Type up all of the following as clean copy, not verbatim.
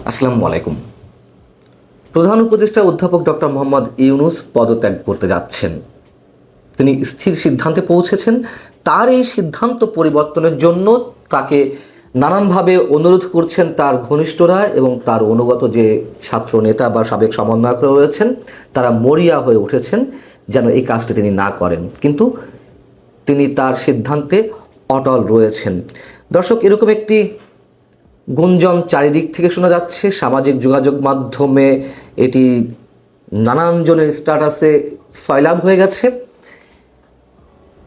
আসসালামু আলাইকুম। প্রধান উপদেষ্টা অধ্যাপক ডক্টর মোহাম্মদ ইউনূস পদত্যাগ করতে যাচ্ছেন। তিনি স্থির সিদ্ধান্তে পৌঁছেছেন। তার এই সিদ্ধান্ত পরিবর্তনের জন্য তাকে নানানভাবে অনুরোধ করছেন তার ঘনিষ্ঠরা এবং তার অনুগত যে ছাত্র নেতা বা সাবেক সমন্বয়করা রয়েছেন, তারা মরিয়া হয়ে উঠেছেন যেন এই কাজটি তিনি না করেন, কিন্তু তিনি তার সিদ্ধান্তে অটল রয়েছেন। দর্শক, এরকম একটি গুঞ্জন চারিদিক থেকে শোনা যাচ্ছে, সামাজিক যোগাযোগ মাধ্যমে এটি নানান জনের স্ট্যাটাসে সয়লাব হয়ে গেছে।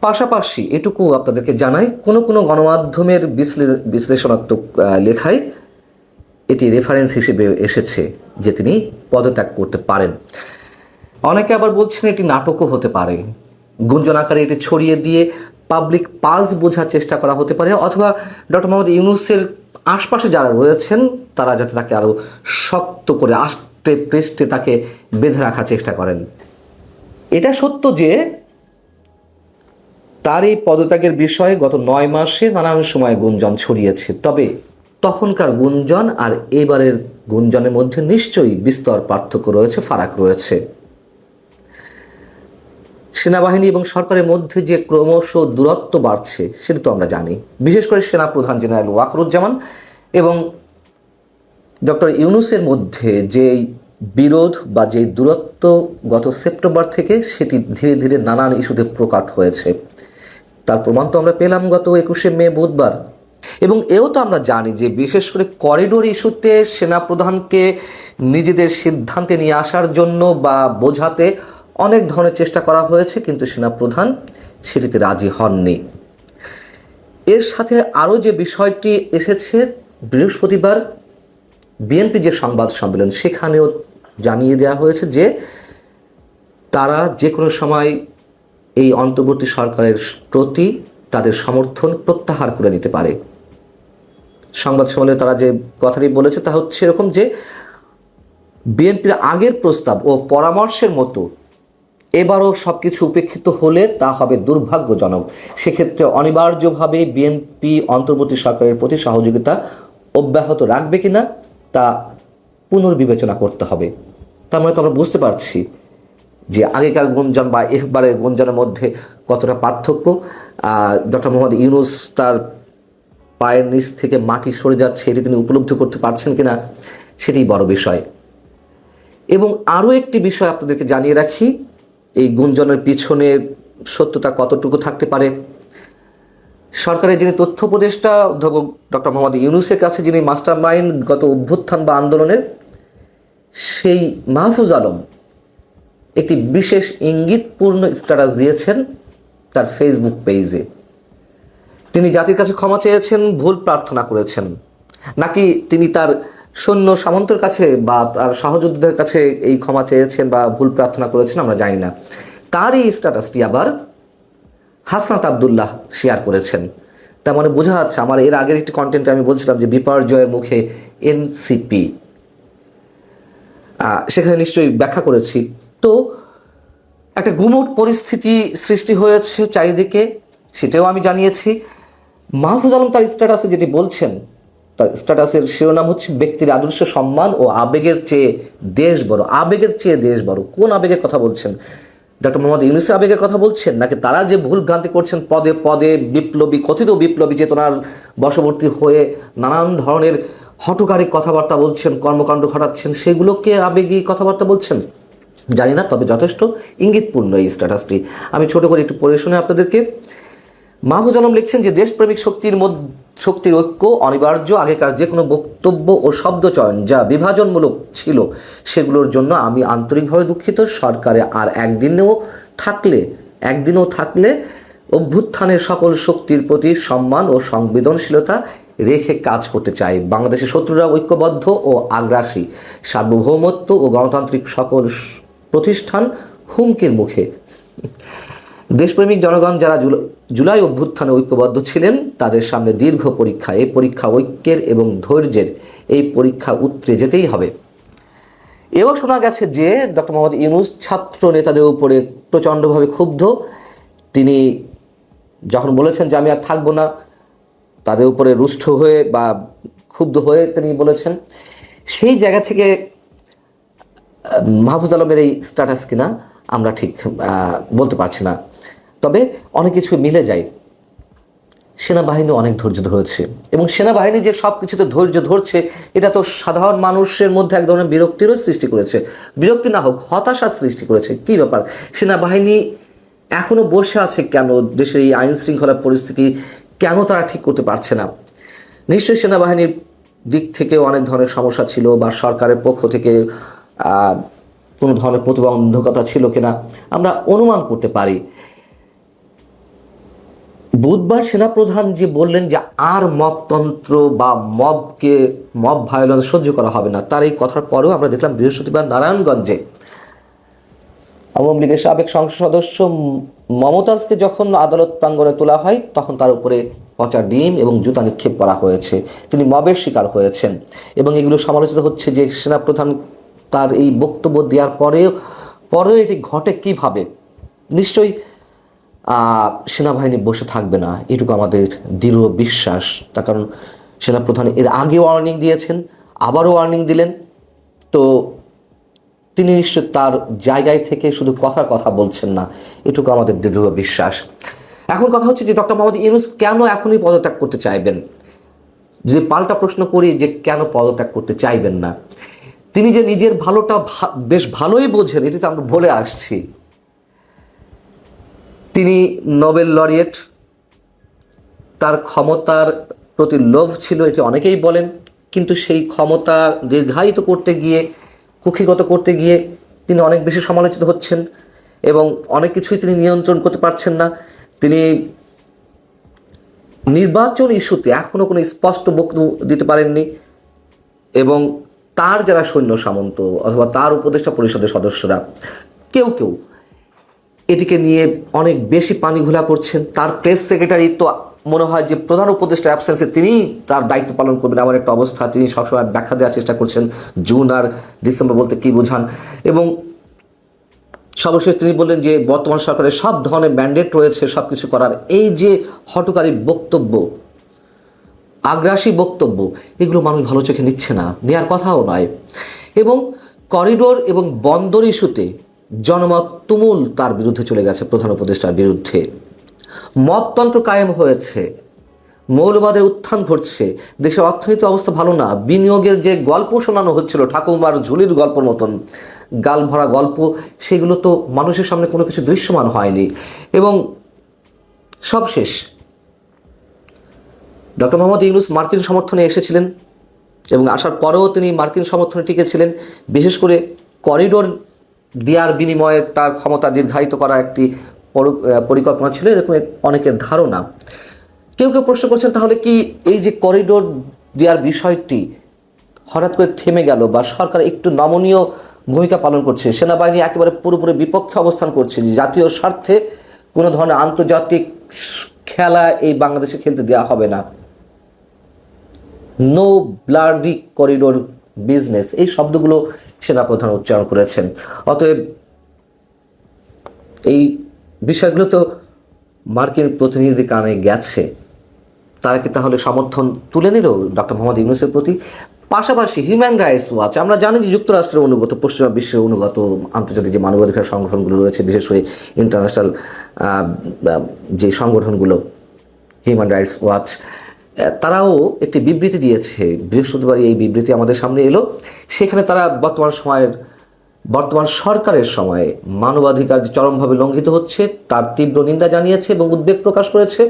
পাশাপাশি এটুকু আপনাদেরকে জানাই, কোনো কোনো গণমাধ্যমের বিশ্লেষণাত্মক লেখায় এটি রেফারেন্স হিসেবে এসেছে যে তিনি পদত্যাগ করতে পারেন। অনেকে আবার বলছেন এটি নাটকও হতে পারে, গুঞ্জন আকারে এটি ছড়িয়ে দিয়ে পাবলিক পাস বোঝার চেষ্টা করা হতে পারে, অথবা ডক্টর মোহাম্মদ ইউনূসের আশপাশে যারা রয়েছেন তারা যাতে তাকে আরও শক্ত করে আষ্টে পৃষ্ঠে তাকে বেঁধে রাখার চেষ্টা করেন। এটা সত্য যে তার এই পদত্যাগের বিষয়ে গত 9 মাসে নানান সময় গুঞ্জন ছড়িয়েছে, তবে তখনকার গুঞ্জন আর এবারের গুঞ্জনের মধ্যে নিশ্চয়ই বিস্তর পার্থক্য রয়েছে, ফারাক রয়েছে। সেনাবাহিনী এবং সরকারের মধ্যে যে ক্রমশ দূরত্ব বাড়ছে সেটা তো আমরা জানি। বিশেষ করে সেনাপ্রধান জেনারেল ওয়াকারুজ্জামান এবং ডক্টর ইউনূসের মধ্যে যে বিরোধ বা যে দূরত্ব গত সেপ্টেম্বর থেকে, সেটি ধীরে ধীরে নানান ইস্যুতে প্রকট হয়েছে। তার প্রমাণ তো আমরা পেলাম গত 21শে মে বুধবার। এবং এও তো আমরা জানি যে বিশেষ করে করিডোর ইস্যুতে সেনাপ্রধানকে নিজেদের সিদ্ধান্তে নিয়ে আসার জন্য বা বোঝাতে অনেক ধরনের চেষ্টা করা হয়েছে, কিন্তু সেনাপ্রধান সেটিতে রাজি হননি। এর সাথে আরও যে বিষয়টি এসেছে, বৃহস্পতিবার বিএনপি যে সংবাদ সম্মেলন, সেখানেও জানিয়ে দেওয়া হয়েছে যে তারা যে কোনো সময় এই অন্তর্বর্তী সরকারের প্রতি তাদের সমর্থন প্রত্যাহার করে নিতে পারে। সংবাদ সম্মেলনে তারা যে কথাটি বলেছে তা হচ্ছে এরকম যে বিএনপির আগের প্রস্তাব ও পরামর্শের মতো এবারও সব কিছু উপেক্ষিত হলে তা হবে দুর্ভাগ্যজনক। সেক্ষেত্রে অনিবার্যভাবে বিএনপি অন্তর্বর্তী সরকারের প্রতি সহযোগিতা অব্যাহত রাখবে কিনা তা পুনর্বিবেচনা করতে হবে। তার মানে তো আমরা বুঝতে পারছি যে আগেকার গুঞ্জন বা এবারের গুঞ্জনের মধ্যে কতটা পার্থক্য। ডক্টর মোহাম্মদ ইউনূস তার পায়ের নিচ থেকে মাটি সরে যাচ্ছে, এটি তিনি উপলব্ধি করতে পারছেন কিনা সেটি বড় বিষয়। এবং আরও একটি বিষয় আপনাদেরকে জানিয়ে রাখি, এই গুঞ্জনের পিছনে সত্যতা কতটুকু থাকতে পারে। সরকারের যিনি তথ্য উপদেষ্টা অধ্যাপক ডক্টর মোহাম্মদ ইউনূসের কাছে যিনি মাস্টার মাইন্ড গত অভ্যুত্থান বা আন্দোলনের, সেই মাহফুজ আলম একটি বিশেষ ইঙ্গিতপূর্ণ স্ট্যাটাস দিয়েছেন তার ফেসবুক পেজে। তিনি জাতির কাছে ক্ষমা চেয়েছেন, ভুল প্রার্থনা করেছেন, নাকি তিনি তার সৈন্য সামন্তের কাছে বা তার সহযোদ্ধাদের কাছে এই ক্ষমা চেয়েছেন বা ভুল প্রার্থনা করেছেন আমরা জানি না। তার এই স্ট্যাটাসটি আবার হাসনাত আবদুল্লাহ শেয়ার করেছেন। তার মানে বোঝা যাচ্ছে, আমার এর আগের একটি কন্টেন্টে আমি বলছিলাম যে বিপর্যয়ের মুখে এনসিপি, সেখানে নিশ্চয়ই ব্যাখ্যা করেছি। তো একটা গুমোট পরিস্থিতি সৃষ্টি হয়েছে চারিদিকে, সেটাও আমি জানিয়েছি। মাহফুজ আলম তার স্ট্যাটাসে যেটি বলছেন, তার স্ট্যাটাসের শিরোনাম হচ্ছে ব্যক্তির আদর্শ সম্মান ও আবেগের চেয়ে দেশ বড়। আবেগের চেয়ে দেশ বড়, কোন আবেগের কথা বলছেন? ডক্টর মোহাম্মদ ইউনূসের আবেগের কথা বলছেন, নাকি তারা যে ভুল ভ্রান্তি করছেন, পদে পদে বিপ্লবী, কথিত বিপ্লবী চেতনার বশবর্তী হয়ে নানান ধরনের হঠকারী কথাবার্তা বলছেন, কর্মকাণ্ড ঘটাচ্ছেন, সেগুলোকে আবেগী কথাবার্তা বলছেন? জানি না, তবে যথেষ্ট ইঙ্গিতপূর্ণ এই স্ট্যাটাসটি। আমি ছোট করে একটু পড়ে শুনে আপনাদেরকে। মাহফুজ আলম লিখছেন যে দেশপ্রেমিক শক্তির ঐক্য অনিবার্য। আগেকার যে কোনো বক্তব্য ও শব্দচয়ন যা বিভাজনমূলক ছিল সেগুলোর জন্য আমি আন্তরিকভাবে দুঃখিত। সরকারে আর একদিনও থাকলে অভ্যুত্থানের সকল শক্তির প্রতি সম্মান ও সংবেদনশীলতা রেখে কাজ করতে চাই। বাংলাদেশের শত্রুরা ঐক্যবদ্ধ ও আগ্রাসী, সার্বভৌমত্ব ও গণতান্ত্রিক সকল প্রতিষ্ঠান হুমকির মুখে। দেশপ্রেমিক জনগণ যারা জুলাই অভ্যুত্থানে ঐক্যবদ্ধ ছিলেন তাদের সামনে দীর্ঘ পরীক্ষা। এই পরীক্ষা ঐক্যের এবং ধৈর্যের, এই পরীক্ষা উতরে যেতেই হবে। এও শোনা গেছে যে ডক্টর মোহাম্মদ ইউনূস ছাত্র নেতাদের উপরে প্রচণ্ডভাবে ক্ষুব্ধ। তিনি যখন বলেছেন যে আমি আর থাকবো না, তাদের উপরে রুষ্ট হয়ে বা ক্ষুব্ধ হয়ে তিনি বলেছেন। সেই জায়গা থেকে মাহফুজ আলমের এই স্ট্যাটাস কিনা আমরা ঠিক বলতে পারছি না, তবে অনেক কিছু মিলে যায়। সেনাবাহিনী অনেক ধৈর্য ধরেছে এবং সেনাবাহিনী যে সব কিছুতে ধৈর্য ধরছে এটা তো সাধারণ মানুষের মধ্যে এক ধরনের বিরক্তিরও সৃষ্টি করেছে, বিরক্তি না হোক হতাশার সৃষ্টি করেছে। কি ব্যাপার, সেনাবাহিনী এখনো বসে আছে কেন? দেশের এই আইন শৃঙ্খলার পরিস্থিতি কেন তারা ঠিক করতে পারছে না? নিশ্চয়ই সেনাবাহিনীর দিক থেকে অনেক ধরনের সমস্যা ছিল, বা সরকারের পক্ষ থেকে কোনো ধরনের প্রতিবন্ধকতা ছিল কিনা আমরা অনুমান করতে পারি। বুধবার সেনাপ্রধান যে বললেন যে আর মবতন্ত্র বা মব ভায়োলেন্স সহ্য করা হবে না, তার এই কথার পরেও আমরা দেখলাম বৃহস্পতিবার নারায়ণগঞ্জে আওয়ামী লীগের সাবেক সংসদ সদস্য মমতাজকে যখন আদালত প্রাঙ্গণে তোলা হয় তখন তার উপরে পচা ডিম এবং জুতা নিক্ষেপ করা হয়েছে। তিনি মবের শিকার হয়েছেন এবং এগুলো সমালোচিত হচ্ছে যে সেনাপ্রধান তার এই বক্তব্য দেওয়ার পরেও এটি ঘটে কিভাবে। নিশ্চয়ই সেনাবাহিনী বসে থাকবে না, এটুকু আমাদের দৃঢ় বিশ্বাস। তার কারণ সেনাপ্রধান এর আগে ওয়ার্নিং দিয়েছেন, আবারও ওয়ার্নিং দিলেন, তো তিনি নিশ্চয় তার জায়গায় থেকে শুধু কথা বলছেন না, এটুকু আমাদের দৃঢ় বিশ্বাস। এখন কথা হচ্ছে যে ডক্টর মোহাম্মদ ইউনূস কেন এখনই পদত্যাগ করতে চাইবেন? যদি পাল্টা প্রশ্ন করি যে কেন পদত্যাগ করতে চাইবেন না, তিনি যে নিজের ভালোটা বেশ ভালোই বোঝেন, এটি তো আমরা বলে আসছি। তিনি নোবেল লরিয়েট, তার ক্ষমতার প্রতি লোভ ছিল, এটি অনেকেই বলেন, কিন্তু সেই ক্ষমতা দীর্ঘায়িত করতে গিয়ে, কুক্ষিগত করতে গিয়ে তিনি অনেক বেশি সমালোচিত হচ্ছেন এবং অনেক কিছুই তিনি নিয়ন্ত্রণ করতে পারছেন না। তিনি নির্বাচন ইস্যুতে এখনও কোনো স্পষ্ট বক্তব্য দিতে পারেননি এবং তার যারা সৈন্য সামন্ত অথবা তার উপদেষ্টা পরিষদের সদস্যরা কেউ এটিকে নিয়ে অনেক বেশি পানি ঘোলা করছেন। তার প্রেস সেক্রেটারি তো মনে হয় যে প্রধান উপদেষ্টার অ্যাবসেন্সে তিনি তার দায়িত্ব পালন করবেন এমন একটা অবস্থা। তিনি সবসময় ব্যাখ্যা দেওয়ার চেষ্টা করছেন জুন আর ডিসেম্বর বলতে কী বোঝান, এবং সর্বশেষ তিনি বললেন যে বর্তমান সরকারের সব ধরনের ম্যান্ডেট রয়েছে সব কিছু করার। এই যে হঠকারী বক্তব্য, আগ্রাসী বক্তব্য, এগুলো মানুষ ভালো চোখে নিচ্ছে না, নেওয়ার কথাও নয়। এবং করিডোর এবং বন্দর ইস্যুতে জনমত তুমুল তার বিরুদ্ধে চলে গেছে, প্রধান উপদেষ্টার বিরুদ্ধে। মবতন্ত্র কায়েম হয়েছে, মৌলবাদের উত্থান ঘটছে, দেশের অর্থনৈতিক অবস্থা ভালো না, বিনিয়োগের যে গল্প শোনানো হচ্ছিল ঠাকুমার ঝুলির গল্পের মতন গাল ভরা গল্প, সেগুলো তো মানুষের সামনে কোনো কিছু দৃশ্যমান হয়নি। এবং সবশেষ ডক্টর মোহাম্মদ ইউনূস মার্কিন সমর্থনে এসেছিলেন এবং আসার পরেও তিনি মার্কিন সমর্থনে টিকেছিলেন, বিশেষ করে করিডোর দেওয়ার বিনিময়ে তার ক্ষমতা দীর্ঘায়িত করা একটি পরিকল্পনা ছিল, এরকম অনেকের ধারণা। কেউ প্রশ্ন করছেন তাহলে কি এই যে করিডোর দেওয়ার বিষয়টি হঠাৎ করে থেমে গেল, বা সরকার একটু নমনীয় ভূমিকা পালন করছে, সেনাবাহিনী একেবারে পুরোপুরি বিপক্ষে অবস্থান করছে, যে জাতীয় স্বার্থে কোনো ধরনের আন্তর্জাতিক খেলা এই বাংলাদেশে খেলতে দেওয়া হবে না, নো ব্লাডি করিডোর বিজনেস, এই শব্দগুলো সেনাপ্রধান উচ্চারণ করেছেন। অতএব এই বিষয়গুলো তো মার্কিন প্রতিনিধিদের কারণে গেছে, তারা কি তাহলে সমর্থন তুলে নিল ডক্টর মোহাম্মদ ইউনূসের প্রতি? পাশাপাশি হিউম্যান রাইটস ওয়াচ, আমরা জানি যে যুক্তরাষ্ট্রের অনুগত, পশ্চিমা বিশ্বের অনুগত আন্তর্জাতিক যে মানবাধিকার সংগঠনগুলো রয়েছে, বিশেষ করে ইন্টারন্যাশনাল যে সংগঠনগুলো, হিউম্যান রাইটস ওয়াচ, তারাও একটি বিবৃতি দিয়েছে বৃহস্পতিবার। এই বিবৃতি আমাদের সামনে এলো। সেখানে তারা বর্তমান সরকারের সময়ে মানবাধিকার যে চরমভাবে লঙ্ঘিত হচ্ছে তার তীব্র নিন্দা জানিয়েছে এবং উদ্বেগ প্রকাশ করেছে।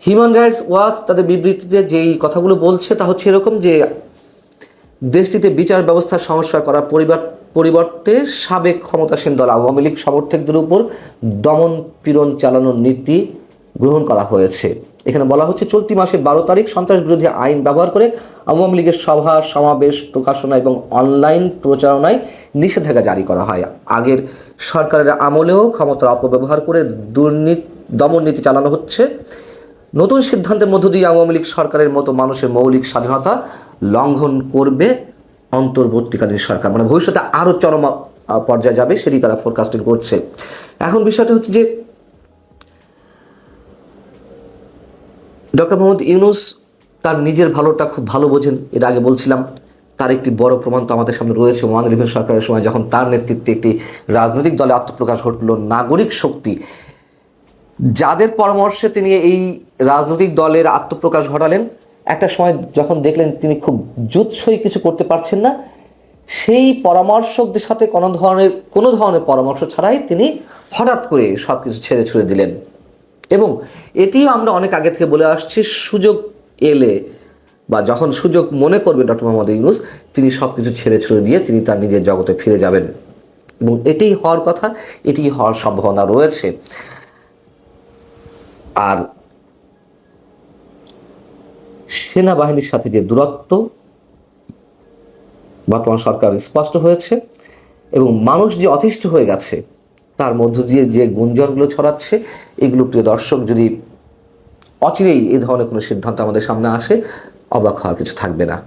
হিউম্যান রাইটস ওয়াচ তাদের বিবৃতিতে যেই কথাগুলো বলছে তা হচ্ছে এরকম, যে দেশটিতে বিচার ব্যবস্থার সংস্কার করার পরিবর্তে সাবেক ক্ষমতাসীন দল আওয়ামী লীগ সমর্থকদের উপর দমন পীড়ন চালানোর নীতি গ্রহণ করা হয়েছে। এখানে বলা হচ্ছে চলতি মাসের 12 তারিখ সন্ত্রাস বিরোধী আইন ব্যবহার করে আওয়ামী লীগের সভা সমাবেশ, প্রকাশনা এবং অনলাইন প্রচারণায় নিষেধাজ্ঞা জারি করা হয়। আগের সরকারের আমলেও ক্ষমতার অপব্যবহার করে দমন নীতি চালানো হচ্ছে। নতুন সিদ্ধান্তের মধ্য দিয়ে আওয়ামী লীগ সরকারের মতো মানুষের মৌলিক স্বাধীনতা লঙ্ঘন করবে অন্তর্বর্তীকালীন সরকার, মানে ভবিষ্যতে আরও চরম পর্যায়ে যাবে, সেটি তারা ফোরকাস্টিং করছে। এখন বিষয়টা হচ্ছে যে ডক্টর মোহাম্মদ ইউনূস তার নিজের ভালোটা খুব ভালো বোঝেন, এর আগে বলছিলাম। তার একটি বড় প্রমাণ তো আমাদের সামনে রয়েছে। ওয়ান ইলেভেন সরকারের সময় যখন তার নেতৃত্বে একটি রাজনৈতিক দলে আত্মপ্রকাশ ঘটল, নাগরিক শক্তি, যাদের পরামর্শে তিনি এই রাজনৈতিক দলের আত্মপ্রকাশ ঘটালেন, একটা সময় যখন দেখলেন তিনি খুব জুৎসই কিছু করতে পারছেন না, সেই পরামর্শকদের সাথে কোনো ধরনের পরামর্শ ছাড়াই তিনি হঠাৎ করে সব কিছু ছেড়ে ছুড়ে দিলেন। এবং এটিও আমরা অনেক আগে থেকে বলে আসছি, সুযোগ এলে বা যখন সুযোগ মনে করবেন ডক্টর মোহাম্মদ ইউনূস, তিনি সব কিছু ছেড়ে ছুড়ে দিয়ে তিনি তার নিজের জগতে ফিরে যাবেন। এবং এটিই হওয়ার কথা, এটিই হওয়ার সম্ভাবনা রয়েছে। আর সেনাবাহিনীর সাথে যে দূরত্ব বর্তমান সরকার স্পষ্ট হয়েছে, এবং মানুষ যে অতিষ্ঠ হয়ে গেছে তার মধ্য দিয়ে যে গুঞ্জনগুলো ছড়াচ্ছে, এগুলো প্রিয় দর্শক যদি অচিরেই এই ধরনের কোনো সিদ্ধান্ত আমাদের সামনে আসে, অবাক হওয়ার কিছু থাকবে না।